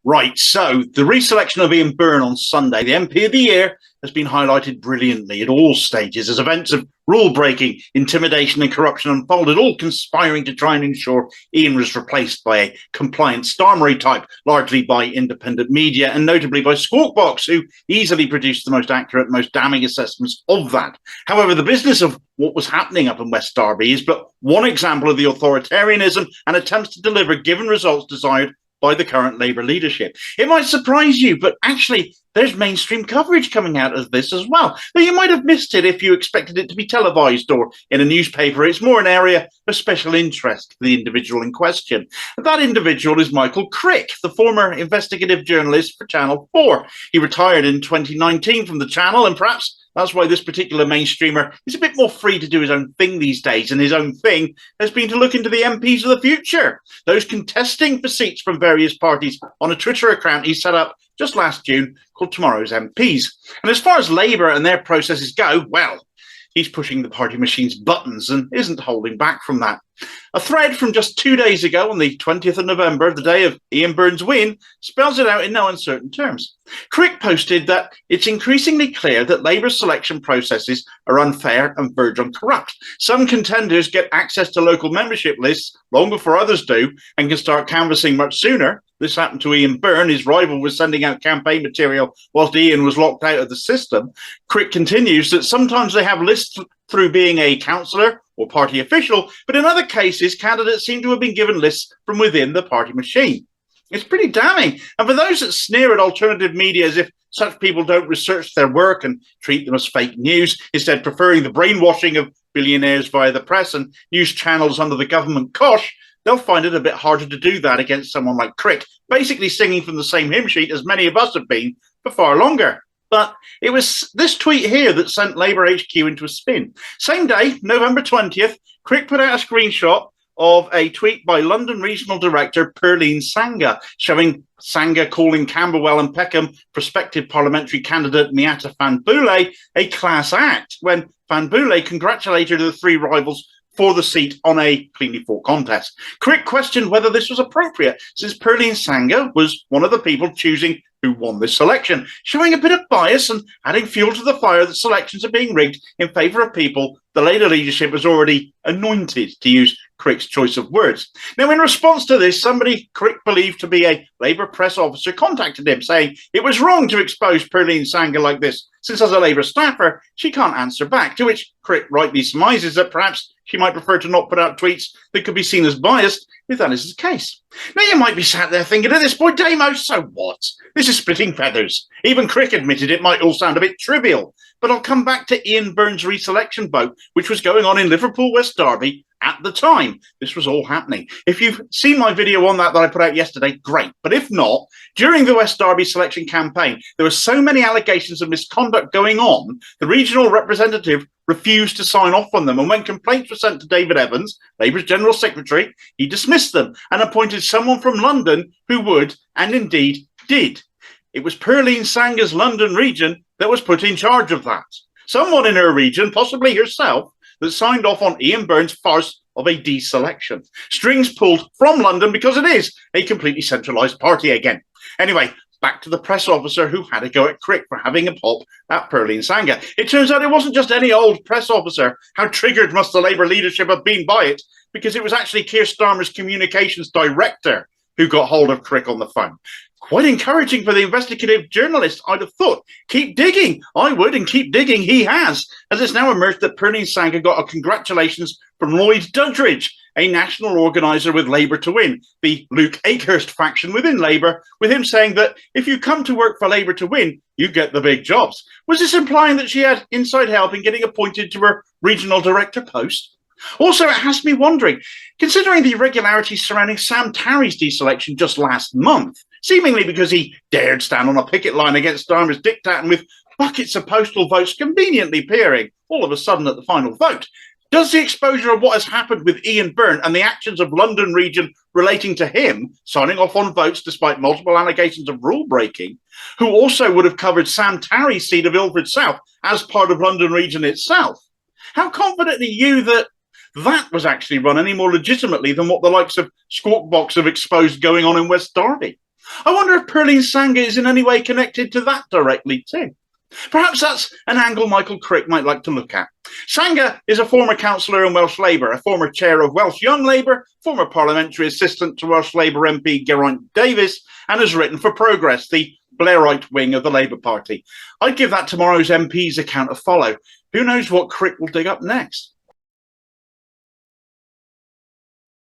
Right, so the reselection of Ian Byrne on Sunday, the MP of the Year, has been highlighted brilliantly at all stages as events of rule-breaking, intimidation and corruption unfolded, all conspiring to try and ensure Ian was replaced by a compliant Starmery type, largely by independent media and notably by Skwawkbox, who easily produced the most accurate, most damning assessments of that. However, the business of what was happening up in West Derby is but one example of the authoritarianism and attempts to deliver given results desired by the current Labour leadership. It might surprise you, but actually there's mainstream coverage coming out of this as well. Though you might have missed it if you expected it to be televised or in a newspaper. It's more an area of special interest for the individual in question. That individual is Michael Crick, the former investigative journalist for Channel 4. He retired in 2019 from the channel, and perhaps that's why this particular mainstreamer is a bit more free to do his own thing these days, and his own thing has been to look into the MPs of the future, those contesting for seats from various parties, on a Twitter account he set up just last June called Tomorrow's MPs. And as far as Labour and their processes go, well, he's pushing the party machine's buttons and isn't holding back from that. A thread from just 2 days ago on the 20th of November, the day of Ian Byrne's win, spells it out in no uncertain terms. Crick posted that it's increasingly clear that Labour's selection processes are unfair and verge on corrupt. Some contenders get access to local membership lists long before others do and can start canvassing much sooner. This happened to Ian Byrne. His rival was sending out campaign material whilst Ian was locked out of the system. Crick continues that sometimes they have lists through being a councillor or party official, but in other cases, candidates seem to have been given lists from within the party machine. It's pretty damning. And for those that sneer at alternative media as if such people don't research their work and treat them as fake news, instead preferring the brainwashing of billionaires via the press and news channels under the government cosh, they'll find it a bit harder to do that against someone like Crick, basically singing from the same hymn sheet as many of us have been for far longer. But it was this tweet here that sent Labour HQ into a spin. Same day, November 20th, Crick put out a screenshot of a tweet by London Regional Director Perline Sanga, showing Sanga calling Camberwell and Peckham prospective parliamentary candidate Miata Fanbule a class act, when Fanbule congratulated the three rivals for the seat on a cleanly fought contest. Crick questioned whether this was appropriate, since Perline Sanga was one of the people choosing who won this election, showing a bit of bias and adding fuel to the fire that selections are being rigged in favour of people the Labour leadership has already anointed, to use Crick's choice of words. Now, in response to this, somebody Crick believed to be a Labour press officer contacted him, saying it was wrong to expose Perline Sanga like this, since as a Labour staffer, she can't answer back, to which Crick rightly surmises that perhaps she might prefer to not put out tweets that could be seen as biased, if that is the case. Now, you might be sat there thinking, at this point, Damo, so what? This is splitting feathers. Even Crick admitted it might all sound a bit trivial. But I'll come back to Ian Byrne's reselection vote, which was going on in Liverpool, West Derby, at the time this was all happening. If you've seen my video on that I put out yesterday, great. But if not, during the West Derby selection campaign, there were so many allegations of misconduct going on, the regional representative refused to sign off on them. And when complaints were sent to David Evans, Labour's General Secretary, he dismissed them and appointed someone from London who would, and indeed did. It was Perline Sanga's London region that was put in charge of that. Someone in her region, possibly herself, that signed off on Ian Byrne's farce of a deselection. Strings pulled from London because it is a completely centralised party again. Anyway, back to the press officer who had a go at Crick for having a pop at Perline Sanga. It turns out it wasn't just any old press officer. How triggered must the Labour leadership have been by it? Because it was actually Keir Starmer's communications director who got hold of Crick on the phone. Quite encouraging for the investigative journalist, I'd have thought. Keep digging. I would, and keep digging he has, as it's now emerged that Perline Sanga got a congratulations from Lloyd Dudridge, a national organiser with Labour to Win, the Luke Akehurst faction within Labour, with him saying that if you come to work for Labour to Win, you get the big jobs. Was this implying that she had inside help in getting appointed to her regional director post? Also, it has me wondering, considering the irregularities surrounding Sam Tarry's deselection just last month, seemingly because he dared stand on a picket line against Starmer's diktat and with buckets of postal votes conveniently appearing all of a sudden at the final vote, does the exposure of what has happened with Ian Byrne and the actions of London region relating to him signing off on votes despite multiple allegations of rule breaking, who also would have covered Sam Tarry's seat of Ilford South as part of London region itself? How confident are you that that was actually run any more legitimately than what the likes of Skwawkbox have exposed going on in West Derby? I wonder if Perline Sanga is in any way connected to that directly too. Perhaps that's an angle Michael Crick might like to look at. Sanga is a former councillor in Welsh Labour, a former chair of Welsh Young Labour, former parliamentary assistant to Welsh Labour MP Geraint Davies, and has written for Progress, the Blairite wing of the Labour Party. I'd give that tomorrow's MP's account a follow. Who knows what Crick will dig up next?